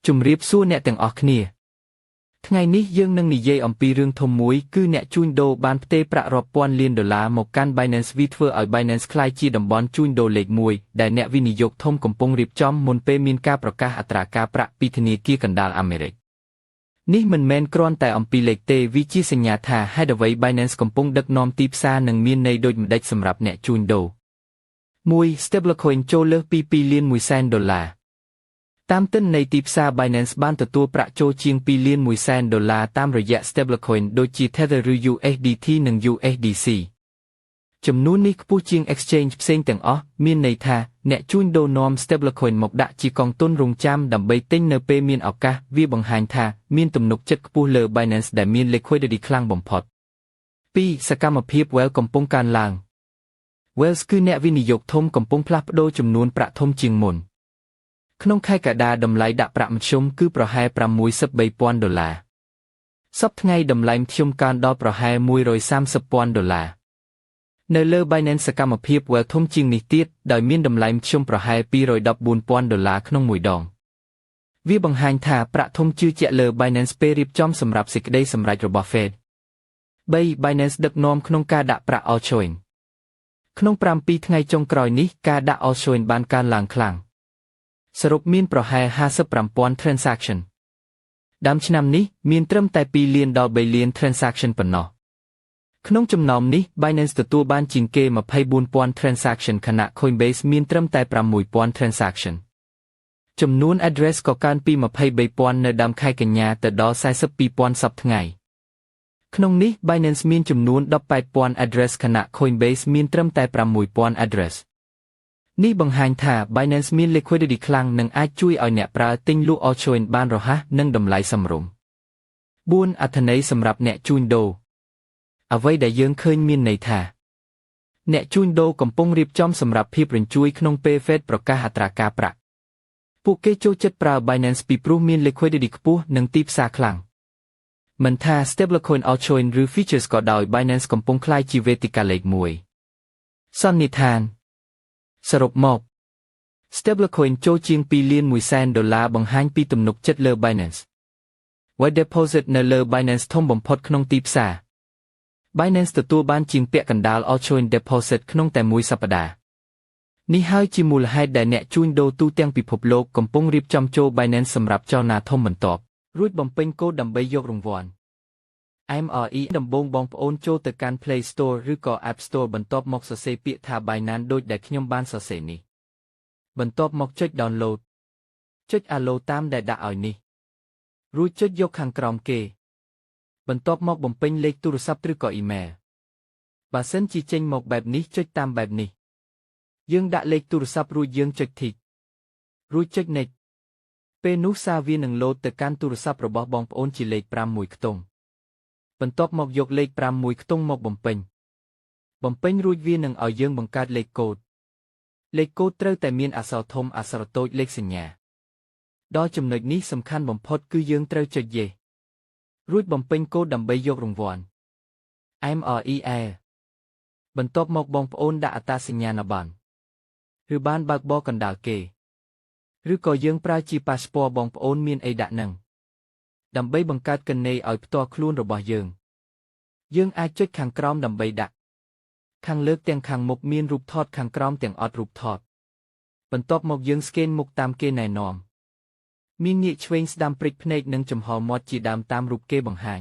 ជំរាបសួរអ្នកទាំងអស់គ្នាថ្ងៃនេះយើងនឹងនិយាយអំពីរឿងធំមួយគឺអ្នកជួញដូរបានផ្ទេរប្រាក់រាប់ពាន់លានដុល្លារមកកាន់ Binance វាធ្វើឲ្យ Binance ក្លាយជាតំបន់ជួញដូរលេខ1ដែលអ្នកវិនិយោគធំកំពុងរៀបចំមុនពេលមានការប្រកាសអត្រាការប្រាក់ពីធនាគារកណ្ដាលអាមេរិកនេះមិនមែនគ្រាន់តែអំពីលេខទេវាជាសញ្ញាថាហេតុអ្វី Binance កំពុងដឹកនាំទីផ្សារនិងមានន័យដូចម្តេចសម្រាប់អ្នកជួញដូរ1 Stablecoin ចូលលើសពី2លាន1សែនដុល្លារតាមទិន្នន័យទីផ្សារ Binance បានទទួលប្រាក់ចូលជាង2លាន1សែនដុល្លារតាមរយៈ Stablecoin ដូចជា Tether ឬ USDT និង USDC ចំនួននេះខ្ពស់ជាង Exchange ផ្សេងទាំងអស់មានន័យថាអ្នកជួញដូរនាំ Stablecoin មកដាក់ជាកងទុនរង់ចាំដើម្បីទិញនៅពេលមានឱកាសវាបង្ហាញថាមានទំនុកចិត្តខ្ពស់លើ Binance ដែលមាន liquidity ខ្លាំងបំផុត2សកម្មភាព Whale កំពុងកើនឡើង Whales គឺអ្នកវិនិយោគធំកំពុងផ្លាស់ប្ដូរចំនួនប្រាក់ធំជាងមុនក្នុងខែកក្កដាតម្លៃដាក់ប្រាក់មធ្យមគឺប្រហែល$630,000សប្តាហ៍ថ្ងៃតម្លៃមធ្យមកើនដល់ប្រហែល$130,000នៅលើ Binance សកម្មភាព Whale ធំជាងនេះទៀតដោយមានតម្លៃមធ្យមប្រហែល$214,000ក្នុងមួយដងវាបង្ហាញថាប្រាក់ធំជឿជាក់លើ Binance ពេលរៀបចំសម្រាប់សេចក្តីសម្រេចរបស់ Fed 3 Binance ដឹកនាំក្នុងការដាក់ប្រាក់ Altcoin ក្នុង7ថ្ងៃចុងក្រោយនេះការដាក់ Altcoin បានកើនឡើងខ្លាំងសរុបមានប្រហែល55,000 transaction ដើមឆ្នាំនេះមានត្រឹមតែ2លានដល់3លាន transaction ប៉ុណ្ណោះក្នុងចំណោមនេះ Binance ទទួលបានជាងគេ24,000 transaction ខណៈ Coinbase មានត្រឹមតែ6,000 transaction ចំនួន address ក៏កើនពី23,000នៅដើមខែកញ្ញាទៅដល់42,000សប្តាហ៍ថ្ងៃក្នុងនេះ Binance មានចំនួន18,000 address ខណៈ Coinbase មានត្រឹមតែ6,000 addressនេះបង្ហាញថា Binance មាន liquidity ខ្លាំងនិងអាចជួយឲ្យអ្នកប្រើទិញលក់ Altcoin បានរហ័សនិងតម្លៃសមរម្យ4អត្ថន័យសម្រាប់អ្នកជួញដូរអ្វីដែលយើងឃើញមានន័យថាអ្នកជួញដូរកំពុងរៀបចំសម្រាប់ភាពរញ្ជួយក្នុងពេល Fed ប្រកាសអត្រាការប្រាក់ពួកគេចូលចិត្តប្រើ Binance ពីព្រោះមាន liquidity ខ្ពស់និងទីផ្សារខ្លាំងមិនថា Stablecoin Altcoin ឬ Futures ក៏ដោយ Binance កំពុងក្លាយជាវេទិកាលេខ1សន្និដ្ឋានសរុបមក Stablecoin ចូលជាង2លាន1សែនដុល្លារបង្ហាញពីទំនុកចិត្តលើ Binance White Deposit នៅលើ Binance ធំបំផុតក្នុងទីផ្សារ Binance ទទួលបានជាងពាក់កណ្ដាល Altcoin Deposit ក្នុងតែមួយសប្តាហ៍នេះហើយជាមូលហេតុដែលអ្នកជួញដូរទូទាំងពិភពលោកកំពុងរៀបចំចូល Binance សម្រាប់ចលនាធំបន្ទាប់រួចបំពេញកូដដើម្បីយករង្វាន់ MRE ដំបូងបងប្អូនចូលទៅកាន់ Play Store ឬក៏ App Store បន្ទាប់មកសរសេរពាក្យថា Binance ដូចដែលខ្ញុំបានសរសេរនេះបន្ទាប់មកចុច Download ចុច Allow តាមដែលដាក់ឲ្យនេះរួចចុចយកខាងក្រោមគេបន្ទាប់មកបំពេញលេខទូរស័ព្ទឬក៏ Email បើសិនជាចេញមកបែបនេះចុចតាមបែបនេះយើងដាក់លេខទូរស័ព្ទរួចយើងចុច Tick រួចចុច Next ពេលនោះសារវានឹងលោតទៅកាន់ទូរស័ព្ទរបស់បងប្អូនជាលេខ5មួយខ្ទង់បន្ទាប់មកយកលេខ5មួយខ្ទង់មកបំពេញរួចវានឹងឲ្យយើងបង្កើតលេខកូដត្រូវតែមានអក្សរធំអក្សរតូចលេខសញ្ញាដល់ចំណុចនេះសំខាន់បំផុតគឺយើងត្រូវចុច Yes រួចបំពេញកូដដើម្បីយករង្វាន់ MREL បន្ទាប់មកបងប្អូនដាក់អត្តសញ្ញាណប័ណ្ណឬបានបើកបរកណ្ដាលគេឬក៏យើងប្រើជា Passport បងប្អូនមានអីដាក់នឹងដើម្បីបង្កើតកណេឲ្យផ្ទាល់ខ្លួនរបស់យើងអាចចុចខាងក្រោមដើម្បីដាក់ខាងលើកទាំងខាងមុខមានរូបថតខាងក្រោមទាំងអត់រូបថតបន្ទាប់មកយើងស្កេនមុខតាមគេណែនាំមានងាកឆ្វេងស្ដាំព្រិចភ្នែកនិងចំហមាត់ជាដើមតាមរូបគេបង្ហាញ